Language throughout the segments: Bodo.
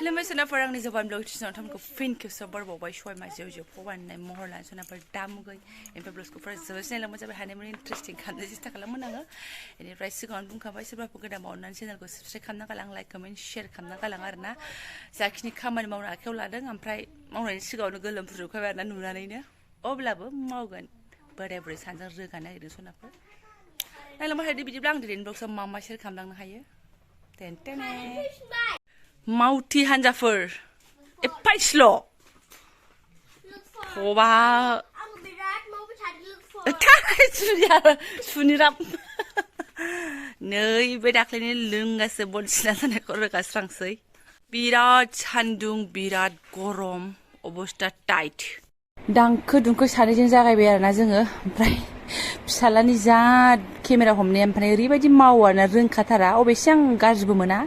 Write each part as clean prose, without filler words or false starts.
खुलुमबाय सोनाफोर आंनि जबानब्लग चेनेलाव नोंथांमोनखौ फिन खेबसेबाव बरबावबाय सय मासेयाव जोबखौ बानायनाय महर लानाय सोनाफोर दामुगै एमफाय ब्लग्सखौफोरा जोबोद सिनायलांबाय मोजाबाय हानायमानि इन्टारेस्टिं खालामनो सेस्था खालामोन आङो बेनिफ्राय सिगाङावनो बुंखाबाय सोरबाफोर गोदान अननानै चेनेलखौ साबस्क्राइब खालामना गालां लाइक कमेन्ट शेयार खालामना गालां आरोना जाखिनि खामानि मावनो आखायाव लादों ओमफ्राय मावनायनि सिगाङावनो गोलोमफ्रुजोबखाबाय आरोना नुनानैनो अब्लाबो मावगोन बोराय बुरै सानैजों रोगानो नागिरदों सोनाफोर नायलांबाय थादो बिदिब्ला आं दिनैनि ब्लग्सआव मा मा शेयार खालामलांनो हायो टेन मावथि हान्जाफोर एफा स्ल' खबा सुनिराम नै बे दाख्लैनि लोंगासो बनसिना जानायखौ रोगास्रांसै बिराद सान्दुं बिराद गरम अबस्था टाइट दांखो दुंखो सानैजों जागायबाय आरोना जोङो ओमफ्राय फिसालानि जा केमेरा हमनाया ओमफ्राय ओरैबायदि मावो आरोना रोंखाथारा अबयसे आं गाज्रिबो मोना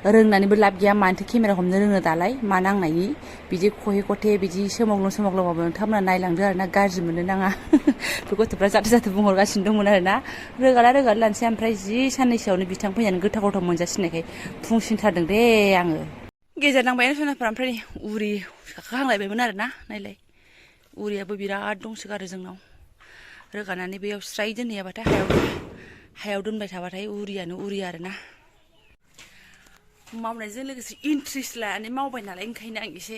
रोंनानैबो लाब गैया मानोथो केमेरा हमनो रोङो दालाय मा नांनायनि बिदि खहे खथे बिदि सोमावग्लुंबाबो नोंथांमोना नायलांदो आरोना गाज्रि मोननो नाङा बे गथ'फ्रा जाथो बुंहरगासिनो दंमोन आरोना रोगाला लानोसै ओमफ्राय जि साननैसोआवनो बिथां फैनानै गोथाव मोनजासिननायखाय फुंसिनथारदों दे आङो गेजेर नांबायानो सोनाफोरा ओमफ्राय उरि गाखोहांलायबायमोन आरोना नायलाय उरियाबो बिराद दंसोगारो जोंनाव रोगानानै बेयाव स्राय दोनहैयाबाथाय हायाव दोनबाय थाबाथाय उरियानो उरि आरोना मावनायजों लोगोसे इन्ट्रेस्ट लानानै मावबाय नालाय ओंखायनो आं एसे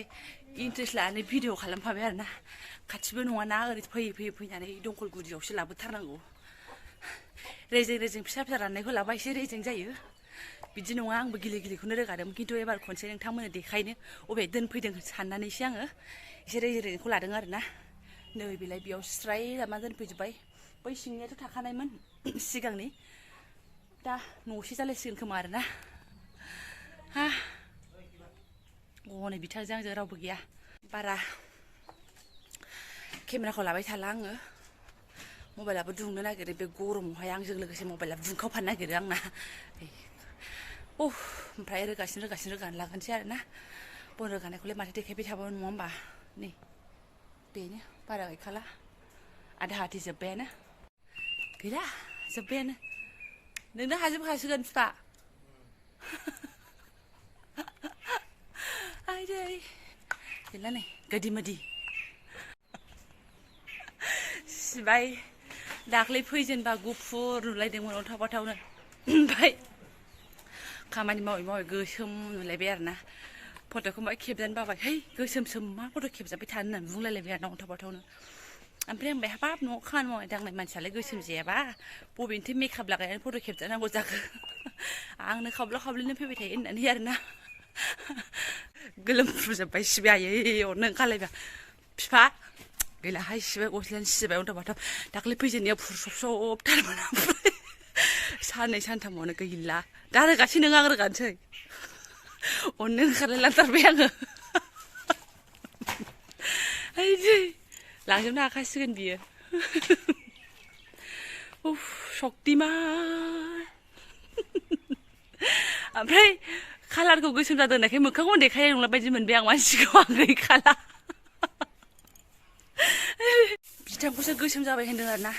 इन्ट्रेस्ट लानानै भिडिअ खालामफाबाय आरोना खाथिबो नङाना ओरै फैनानै दंखल गुदियावसो लाबोथारनांगौ रेजें फिसा राननायखौ लाबा एसे रेजें जायो बिदि नङा आंबो गिलिखौनो रोगादोंमोन खिन्थु एबार खनसे नोंथांमोननो देखायनो अबे दोनफैदों साननानैसो आङो एसे रेजेंखौ लादों आरोना नै बेलाय बेयाव स्राय लामा दोनफैजोब्बाय बै सिंनियाथ' थाखानायमोन सिगांनि दा न'से जालायसिगोन खोमा आरोना हनै बिथांजों आंजों रावबो गैया बारा केमेराखौ लाबाय थाला आङो मबाइलाबो दुंनो नागिरो बे गरमावहाय आंजों लोगोसे मबाइला दुंखावफानो नागिरो आंना ओमफ्राय रोगानो लागोनसै आरोना बन रोगानायखौलाय माथो देखायबाय थाबावो नङा होमबा नै बेनो बारा गैखाला आधा आधि जोब्बायानो गैला जोब्बायानो नोंनो हाजोबखासिगोन फिफा आइदै गैला नै गोदि सिबाय दाख्लै फैजेनबा गुफुर नुलायदोंमोन अन्थाव बाथावनो ओमफ्राय खामानि मावै गोसोम नुलायबाय आरोना फट'खौ मा खेबजानो बाबाय है गोसोम मा फट' खेबजाबाय थानो होननानै बुंलायलायबाय आरोना अन्थाव बाथावनो ओमफ्राय आंबाय हाबाब न'आव खामानि मावनाय दांनाय मानसियालाय गोसोम जायाबा बबेनिथो मेकआप लागायनानै फट' खेबजानांगौ जाखो आंनो खावब्ला फैबाय थायो होननानै आरोना गोलोमफ्रुजोब्बाय सिबाय आयै अरनो ओंखारलायबाय फिफा गैलाहाय सिबाय गस्लायानो सिबाय अन्थाव बाथाव दाख्लै फैजेननायाव फुरसबथारमोन ओमफ्राय साननै सानथामावनो गैला दा रोगासै नों आं रोगानोसै अननो ओंखारलाय लांथारबाय आङो आइदै लांजोबनो हाखासिगोन बियो शक्तिमान ओमफ्राय कालारखौ गोसोम जादों होननायखाय मोखांखौ देखायनाय नंला बायदि मोनबाय आं मानसिखौ आं गैखाला बिथांखौसो गोसोम जाबाय होनदों आरोना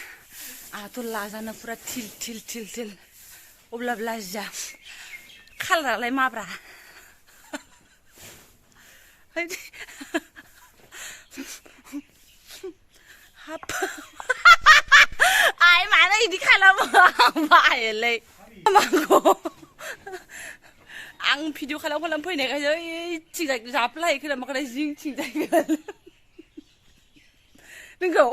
आंहाथ' लाजानो फुरा थिल अब्लाबो लाजिया कालारालाय माब्रा हाब आइ मानो इदि खालामो आं बायोलै आं भिडिअ खालाम फैनायखायसो ओइथिंजाय जाफ्लायो खोनामाखानाय जिंथिंजायगोन नोंगौ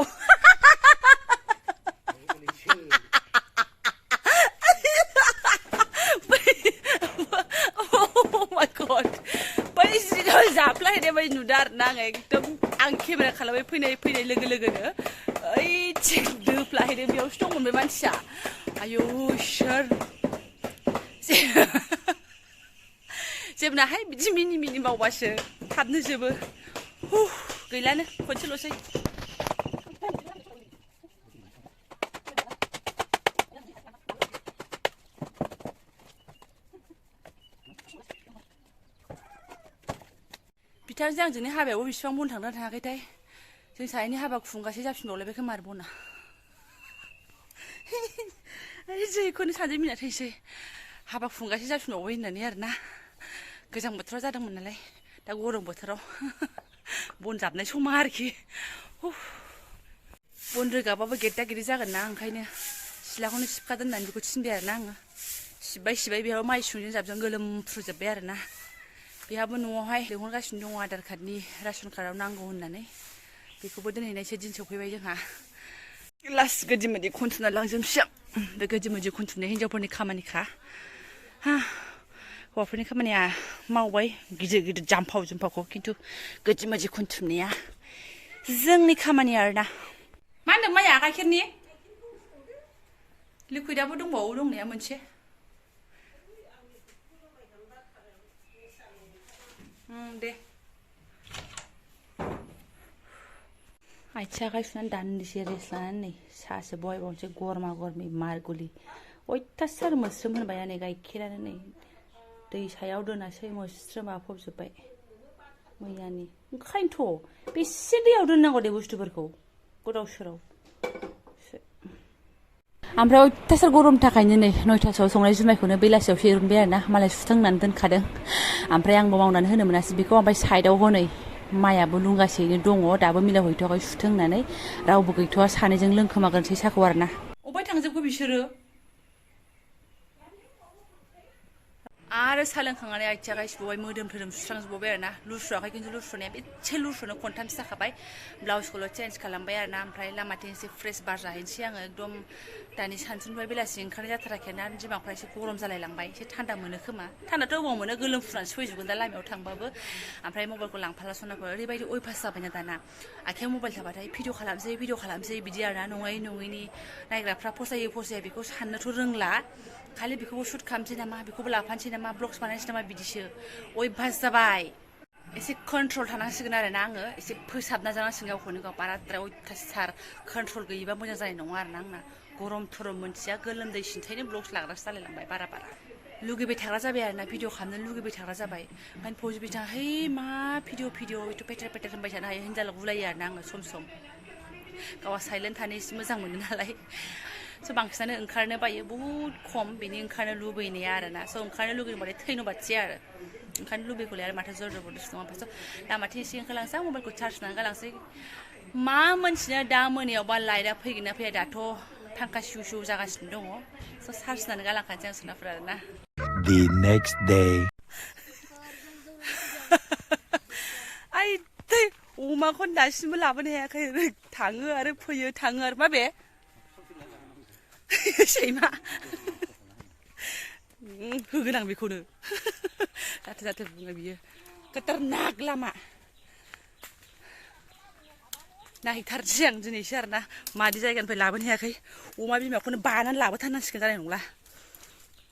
बै सिगाङाव जाफ्लायनाय बायदि नुदों आरोना आं एकदम आं केमेरा खालामबाय फैनाय लोगो लोगोनो ओइथिं दोफ्लाहैदों बेयावसो दंमोन बे मानसिया आयौ इसोर जेबनाहाय बिदि मिनि मावबासो थाबनो जोबो गैलानो खनसेल'सै बिथांजों आंजोंनि हाबायावबो बेसेबां बन थांदोंना थाङाखैथाय जों सानैनि हाबा खुंगासे जाफिनबावलायबाय खोमा आरो बना जेखौनो सानजों मिनिना थैसै हाबा खुंगासे जाफिनबावबाय होननानै आरोना गोजां बोथोराव जादोंमोन नालाय दा गरम बोथोराव बन जाबनाय समा आरोखि बन रोगाबाबो गेद्दा गेद्दि जागोन ना ओंखायनो सिलाखौनो सिबखा दोननानै बेखौ थिनबाय आरोना आङो सिबबाय बेयाव माइ सुंजों जाबजों गोलोमफ्रुजोब्बाय आरोना बेहाबो न'आवहाय लिंहरगासिनो दङ आधार कार्डनि रेशन कार्डआव नांगौ होननानै बेखौबो दोनहैनायसो दिन सफैबाय जोंहा लास्ट गोदि मोदि खनथुमना लांजोबसिम बे गोदि मोदि खनथुमनाय हिनजावफोरनि खामानिखा हौवाफोरनि खामानिया मावबाय गिदिर जाम्फावखौ खिन्थु गोदि मोदि खनथुमनाया जोंनि खामानि आरोना मा होनदों माइया गाइखेरनि लिकुइडआबो दंबावो दंनाया मोनसे दे आथिं आखाइ सुनानै दान्दिसे रेस्ट लानानै नै साहासो बहायबावनोसै गरमा गरमि मारगुलि अयथासार मोस्रोम होनबाय नै गाइखेरानो नै दै सायाव दोनासै मोस्रोमा फबजोब्बाय मैयानि ओंखायनोथ' बेसे दैयाव दोननांगौ दे बुस्थुफोरखौ गोदाव सोराव ओमफ्राय अयथासार गरमनि थाखायनो नै 9थासोआव संनाय जुमायखौनो बेलासियावसो एरुनबाय आरोना मालाय सुथों होननानै दोनखादों ओमफ्राय आंबो मावनानै होनो मोनासै बेखौ ओमफ्राय साइडआव हनै माइयाबो लुंगासेयैनो दङ दाबो मिलाव हैथ'वाखै सुथों होननानै रावबो गैथ'वा सानैजों लोंखोमागोनसै साखौ आरोना अबाय थांजोबखो बिसोरो आरो सा लोंखांनानै आथिं आखाइ सुबावबाय मोदोम थोदोम सुस्रांजोबबाय आरोना लुस्रुवाखै खिन्थु लुस्रुनाया एसे लुस्रुनो खनथामसो जाखाबाय ब्लाउसखौल' चेन्ज खालामबाय आरोना ओमफ्राय लामाथिं एसे फ्रेस बार जाहैनोसै आङो एकदम दानि सानसुनिफ्राय बेलासि ओंखारनाय जाथाराखैना दिमागफ्रा एसे गरम जालायलांबाय एसे थान्दा मोनो खोमा थान्दाथ' अबाव मोनो गोलोमफ्रुनानैसो फैजोबगोन दा लामायाव थांबाबो ओमफ्राय मबाइलखौ लांफाला सनाखौ ओरैबायदि अयभास जाबायना दाना आखायाव मबाइल थाबाथाय भिडिअ खालामसै बिदि आरोना नङैनि नायग्राफ्रा फसाया बेखौ साननोथ' रोंला खालि बेखौबो शुट खालामसै नामा बेखौबो लाफानोसै नामा ब्लग्स बानायनोसै नामा बिदिसो अयभास जाबाय एसे कन्ट्रल थानांसिगोन आरोना आङो एसे फोसाबना जानांसिगोन गावखौनो गाव बाराद्राय अयथासार कन्ट्रल गैयिबा मोजां जानाय नङा आरोना आंना गरम थरम मोनथिया गोलोमदै सिन्थायनो ब्लग्स लाग्रासो जालायलांबाय बारा लुगैबाय थाग्रा जाबाय आरोना भिडिअ खालामनो लुगैबाय थाग्रा जाबाय ओमफ्राय फौजि बिथाङा है मा भिडिअ एथ' पेटेर होनबाय थानो हायो हिनजावला गुलायो आरोना आङो सम गावहा साइलेन्ट थानो एसे मोजां मोनो नालाय स' बांसिनानो ओंखारनो बायो बहुद खम बेनि ओंखारनो लुबैनाया आरोना स' ओंखारनो लुगैबाथाय थैनो बाथिया आरो ओंखारनो लुबैखौलाय आरो माथो जर जबरदस्ति नङा ओमफ्राय लामाथिं एसे ओंखारलांसै आं मबाइलखौ चार्ज होनानै गालांसै मा मोनथिनो दा मोनायावबा लाइटआ फैगोन ना फैया दाथ' फांखा सिउ जागासिनो दङ स' चार्ज होनानै गालांखानोसै आं सोनाफोर आरोना The next day आइ दै अमाखौ दासिमबो लाबोनो हायाखै थाङो आरो फैयो माबे सैमा होगोन आं बेखौनो जाथो बुङो बियो खतरनाक लामा नायथारसै आं दिनैसो आरोना मादि जायगानिफ्राय लाबोनो हायाखै अमा बिमाखौनो बानानै लाबोथारनांसिगोन जानाय नंला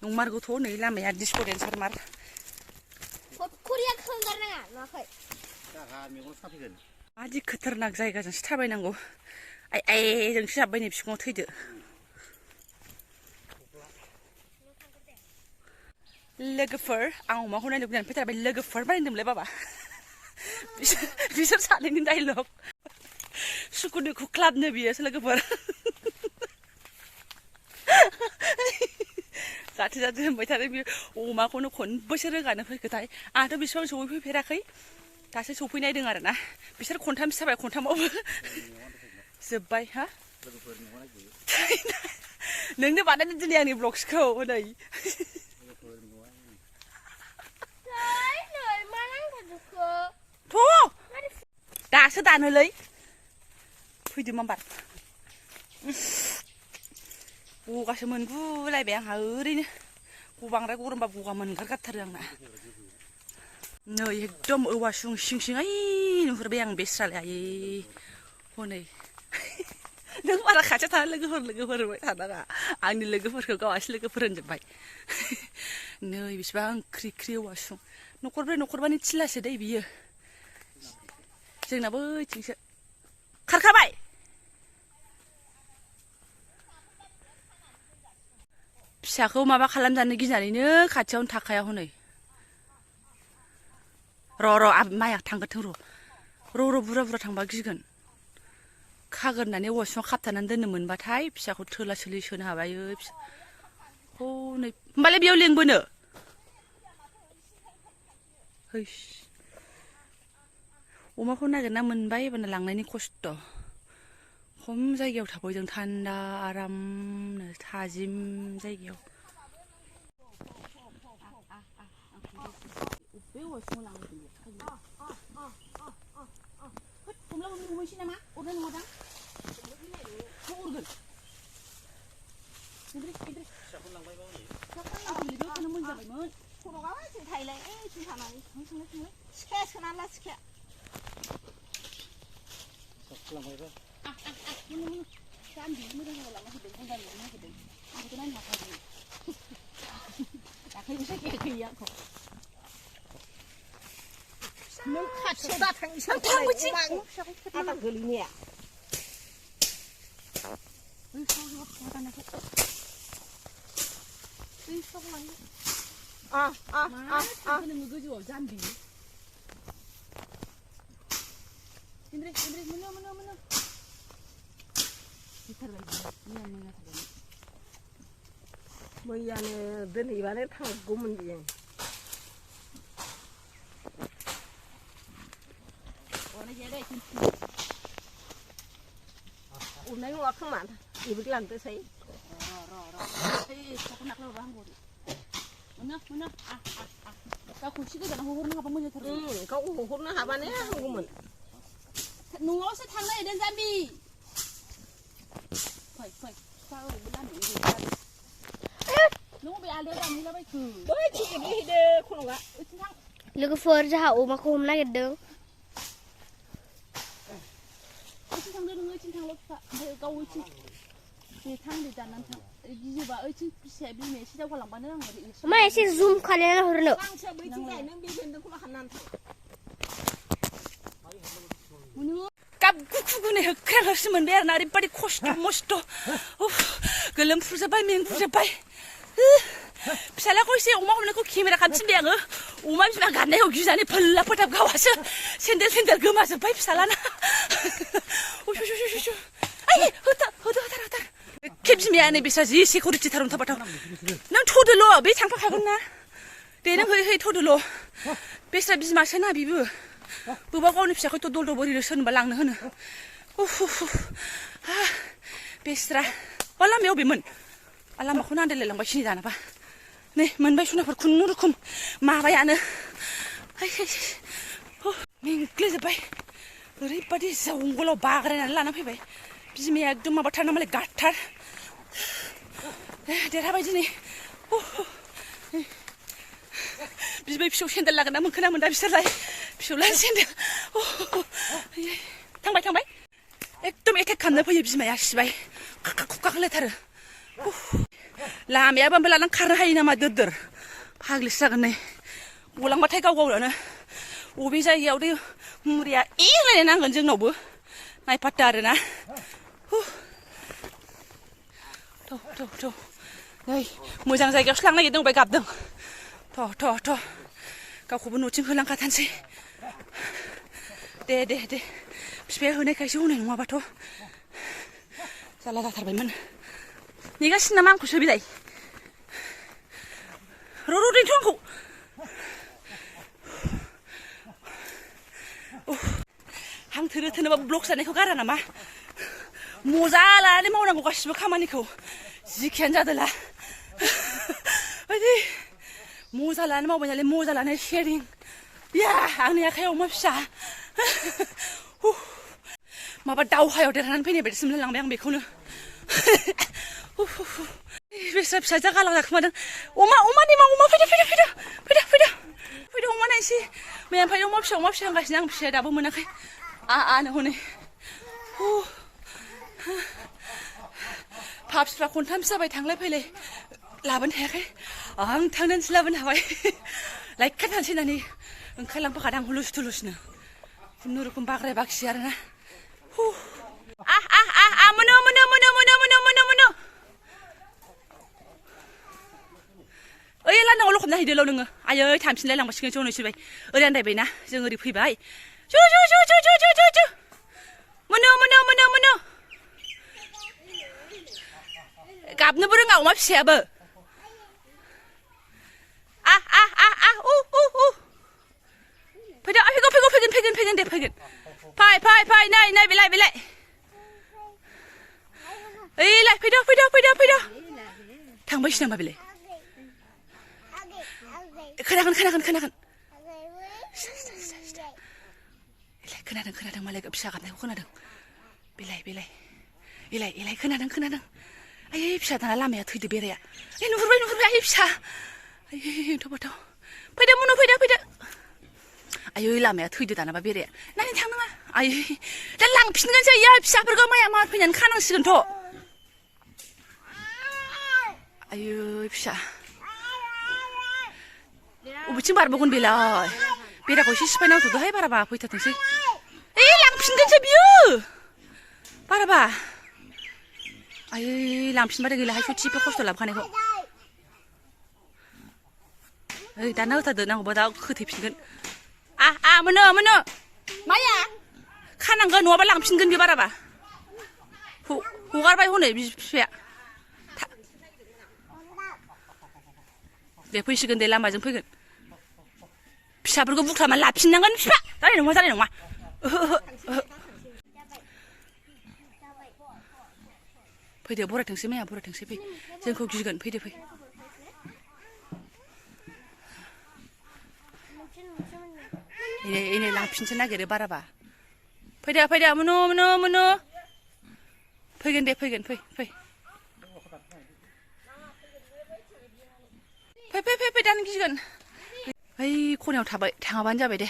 नंमारगौथ' नै लामाया डिसपटेन्सार मार मादि खतरनाक जायगाजोंसो थाबायनांगौ आइ जोंसो जाब्बाय नै बिखुङाव थैदो लोगोफोर आं अमाखौ नायनो लुबैनानै फैथारबाय लोगोफोर बानायदोंमोनलाय बाबा बिसोर सानैनि डाइलग सुखु दुखु क्लाबनो बियोसो लोगोफोर जाथो होनबाय थादों बियो अमाखौनो खनबेसे रोगानो फैखोथाय आंहाथ' बेसेबां सौफैफेराखै दासो सौफैनायदों आरोना बिसोर खनथामसो जाबाय खनथामावबो जोब्बाय हा नोंनो बानायदों दिनै आंनि ब्लग्सखौ हनै दासो दानोलै फैदो माबार गगासो मोनगुलायबाय आंहा ओरैनो बांद्राय गरमबा गगा मोनगारगारथारो आंना नै एकदम औवासुं सिं ओइ नुहुरबाय आं बेस्रालाय आयै हनै नों बारा खाथियाव थाना लोगोफोर होनबाय थानाङा आंनि लोगोफोरखौ गावासो लोगोफोर होनजोब्बाय नै बेसेबां ख्रि औवासुं न'खरबानि थिलासो दै बियो जोंनाबो ओइथिंसो खारखाबाय फिसाखौ माबा खालामजानो गिनानैनो खाथियावनो थाखाया हनै र' माया थांगोरथों र' बुरजा थांबा गिगोन खागोरनानै औवासुङाव खाबथानानै दोननो मोनबाथाय फिसाखौ थोला सोलि सोनो हाबाय हनै होमबालाय बेयाव लेंबोनो हैस अमाखौ नागिरना मोनबाय एबारना लांनायनि खस्थ' खम जायगायाव थाबाय जों थान्दा आरामनो थाजिम जायगायाव बे औवासिङाव लांनो हमलाबो हमहैसै नामा अरनाय नङादां अरगोन फिसाखौनो लांबायबा फिसाखौनो मोनजाबायमोन खर'आ जों थायलाय जों थानानै थांलाय सिखाया सोना ला सिखाया फिसाखौ लांबायबा जाम्बि मोजां मोजां लांना होदों मोजां लांना होदों आंखौ नायनो हाखायो दाखालिबो जायगाया गैया आंखौ नों खाथियाव दा थांसै थांबोसै आदा गोलैनाया नोङो गोजौआव जाम्बि मोनो मैयानो दिनैबानो थांगौमोन बियो उरनाय नङा खोमा बेबो लांदोसै मोनो गावखौ एसे गोजानाव हरनो हाबा मोजांथार गावखौ हरनो हाबानो हामगौमोन न'आवसो थांनो नागिरदों जाम्बि फै ओरैबो लामायाव नों बबे आलदायाव दानहैलाबायखो बै थिगैहैदो खन'गा ओइथिं थां लोगोफोर जोंहा अमाखौ हमनो नागिरदों ओइथिं थांदो नोङो ओइथिं थांल' फिफा ओमफ्राय गाव ओइथिं दे थां दे दाननानै थां गियोबा ओइथिं बिमाया एसे दावगालांबानो आं ओरै मा एसे जुम खालायना हरनो गांसोआ बैथिं जाय नों बे बेन्दोंखौल' हाननानै थां गुगुनै होख्रांहासो मोनबाय आरोना ओरैबायदि खस्थ' मस्थ' गोलोमफ्रुजोब्बाय मेंग्रुजोब्बाय फिसालाखौ एसे अमा हमनायखौ केमेरा खाथिनबाय आङो अमा बिमा गाननायाव गिनानै फोल्ला फोथाब गावासो सेन्देल गोमाजोब्बाय फिसालाना होथार एखे बिमाया नै बिस्रा जि सिकिउरिटि थार थाबाथाव नों थ'दोल' बे थांफाखागोन ना दे नों है थ'दोल' बेस्रा बिमासोना बिबो बोबा गावनि फिसाखौथ' दल बोरैनो सोरनोबा लांनो होनो बेस्रा मा लामायाव बेमोन लामाखौनो आन्दायलायलांबायसो नै दानाबा नै मोनबाय सनाफोर खुनुरुखुम माबायानो मेंग्लिजोब्बाय ओरैबायदि जंगलाव बाग्रायनानै लाना फैबाय बिमाया एकदम माबाथारना मालाय गाथार देरहाबाय दिनै बिबै फिसौ सेन्देल लागोन ना मोनखोना मोनदा बिसोरलाय फिसौलाय सेन्देल थांबाय एकदम एटेक खालामनो फैयो बिमाया सिबाय खुखा होलायथारो लामायाबो ओमफ्राय लानानै खारनो हायो नामा दोर फाग्लिसो जागोन नै गलांबाथाय गावनो बबे जायगायाव दै मुरिया एलायनाय नांगोन जोंनावबो नायफात्ता आरोना नै मोजां जायगायावसो लांनो नागिरदों बे गाबदों थ' गावखौबो न'थिं होलांखाथानसै दे बिफाया होनायखायसो हनै नङाबाथ' जारला जाथारबायमोन नेगासिनो नामा आंखौसो बिलाय र' दोनथ' आंखौ हां थोनोबा ब्लक जानायखौ गारा नामा मजा लानानै मावनांगौ गासिबो खामानिखौ जिखियानो जादोला मजा लानानै मावबाय नालाय मजा लानाय शेरिं या आंनि आखायाव अमा फिसा माबा दावहायाव देरहानानै फैनाय बायदिसो मोनलायलांबाय आं बेखौनो बेस्रा फिसा गालां जाखोमादों अमानि मा अमा फैदो अमा नायसै मैयानिफ्रायनो अमा फिसा होनगासिनो आं फिसाया दाबो मोनाखै आनो हनै फाफिफ्रा खनथामसो जाबाय थांलाय फैलाय लाबोनो हायाखै आं थांनानैसो लाबोनो हाबाय लाइटखा थानोसै होननानै ओंखारलांफाखादों आं हुलुस थुलुसनो खुनुरुखुम बाग्राय बाखि आरोना मोनो ओइ लान्दाङाव लखबना हैदोल' नोङो आयै थांफिनलाय लांबासिगोन ज'नो सिबाय ओरै आन्दायबायना जों ओरै फैबाय मोनो गाबनोबो रोङा अमा फिसायाबो फैगोन दे फैगोन फै नै बेलाय ओइलाय फैद थांबायसो नामा बेलाय खोनागोन खोनादों मालाय फिसा गाबनायखौ खोनादों बेलाय इलाय खोनादों आयै फिसा दाना लामाया थैदो बेराया नुहुरबाय आयै फिसा आयै थबाथाव फैदो मुनु फैदो आयै लामाया थैदो दानाबा बेराया नायनो थांनाङा आयै दा लांफिनगोनसो इयो फिसाफोरखौ माया मा फैनानै खानांसिगोनथ' आयै फिसा अबेथिं बारबोगोन बेलाय बेराखौ एसे सिफायनांथ'दोहाय बाराबा फैथारथोंसै लांफिनगोनसो बियो बाराबा आयै लांफिनबाथाय गैलाहाय सयथि एफा खस्थ' लाबोखानायखौ ओइ दाना होथारदो नांगौबा दा खोथैफिनगोन मोनो माया खानांगोन नङाबा लांफिनगोन बे बाराबा हगारबाय हनै बिफाया दे फैसिगोन दे लामाजों फैगोन फिसाफोरखौ बुख्रामा लाफिननांगोन बिफा जानाय नङा फैदो बरायथोंसै माया बरायथोंसै फै जोंखौ गिगोन फै इनै लांफिनसो नागिरो बाराबा फैदो मुनु फैगोन दे फै दानो गिगोन ओइ खनायाव थाङाबानो जाबाय दे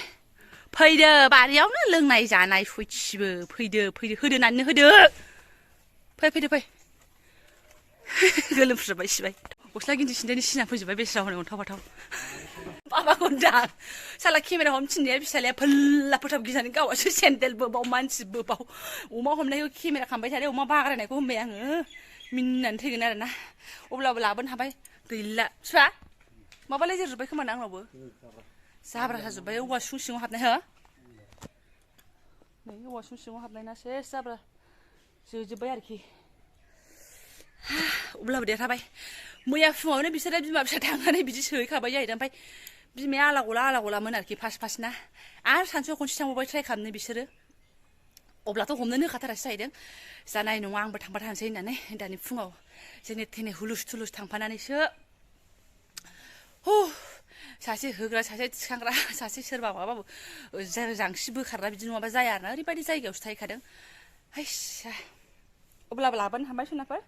फैदो बारियावनो लोंनाय जानाय सयथिबो फैदो होदो नानैनो होदो फै गोलोमफ्रुबाय सिबाय गस्ला गिन्जि सिन्दानि सिना फैजोब्बाय बेस्रा हनै अन्थाव बाबाखौ होनदां साला केमेरा हमथिननाया फिसालाया फोल्ला फोथाब गिनानै गावासो सेन्देलबो बाव मानसिबो बाव अमा हमनायखौ केमेरा खालामबाय थादो अमा बाग्रायनायखौ होनबाय आङो मिनिनानै थैगोन आरोना अब्लाबो लाबोनो हाबाय गैला फिफा माबा लायजाजोब्बाय खोमा ना आंनावबो जाब्रा जाजोब्बाय औवा सिङाव हाबनाय हो नै औवा सिङाव हाबनाय ना सेस जाब्रा जोजोब्बाय आरोखि अब्लाबो देरहाबाय मैया फुङावनो बिसोरो बिमा फिसा थांनानै बिदि सोहैखाबाय जाहैदों ओमफ्राय बिमाया आला गलामोन आरोखि फार्स्ट ना आरो सानसुआव खनसे थांबावबाय ट्राइ खालामनो बिसोरो अब्लाथ' हमनोनो होखाथारासो जाहैदों जानाय नङा आंबो थांबा थांसै होननानै दानि फुङाव जेने थेने हुलुस थुलुस थांफानानैसो सासे होग्रा सासे थिखांग्रा सासे सोरबा माबाबो जांसि बोखारग्रा बिदि नङाबा जाया आरोना ओरैबायदि जायगायावसो थाहैखादों हायसा अब्लाबो लाबोनो हाबाय सनाफोर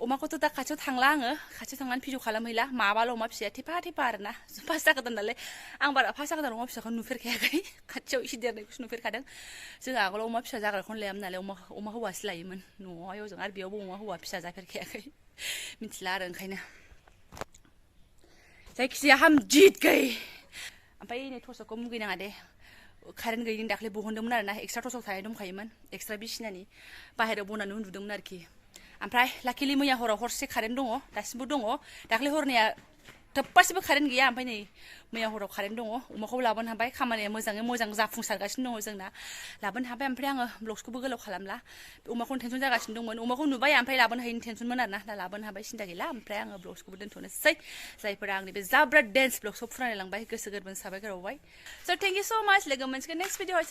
अमाखौथ' दा खाथियाव थांला आङो खाथियाव थांनानै भिडिअ खालामहैला माबाल' अमा फिसाया थेफा आरोना फार्स्ट जागोदान नालाय आं बारा फार्स्ट जागोदान अमा फिसाखौ नुफेरखायाखै खाथियाव एसे देरनायखौसो नुफेरखादों जोंहा आगोलाव अमा फिसा जाग्राखौनो लायामोन नालाय अमा हौवासो लायोमोन न'आव जों आरो बेयावबो अमा हौवा फिसा जाफेरखायाखै मिथिला आरो ओंखायनो जायखिजाया हामजित गै ओमफ्राय नै थसखौ मुगैनाङा दे कारेन्ट गैयिनि दाख्लै बहनदोंमोन आरोना एक्सट्रा थसक थानाय दंखायोमोन एक्सट्रा बिसिनानि बाहेरायाव बनानै उन्दुदोंमोन आरोखि ओमफ्राय लाकिलि मैया हराव हरसे कारेन्ट दङ दासिमबो दङ दाख्लै हरनिया थोबबासिबो कारेन्ट गैया ओमफ्राय नै मैया हराव कारेन्ट दङ अमाखौबो लाबोनो हाबाय खामानिया मोजाङै मोजां जाफुंसारगासिनो दङ जोंना लाबोनो हाबाय ओमफ्राय आङो ब्लग्सखौबो गोलाव खालामला अमाखौनो टेनसन जागासिनो दंमोन अमाखौ नुबाय ओमफ्राय लाबोनो हायिनि टेनसनमोन आरोना दा लाबोनो हाबाय सिन्था गैला ओमफ्राय आङो ब्लग्सखौबो दोनथ'नोसै जायफोरा आंनि बे जाब्रा डेन्स ब्लग्सखौ फुरायलांबाय गोसो गोरबोनि साबायखर बावबाय स' थेंक इउ स' माच लोगो मोनसिगोन नेक्स्ट भिडिअ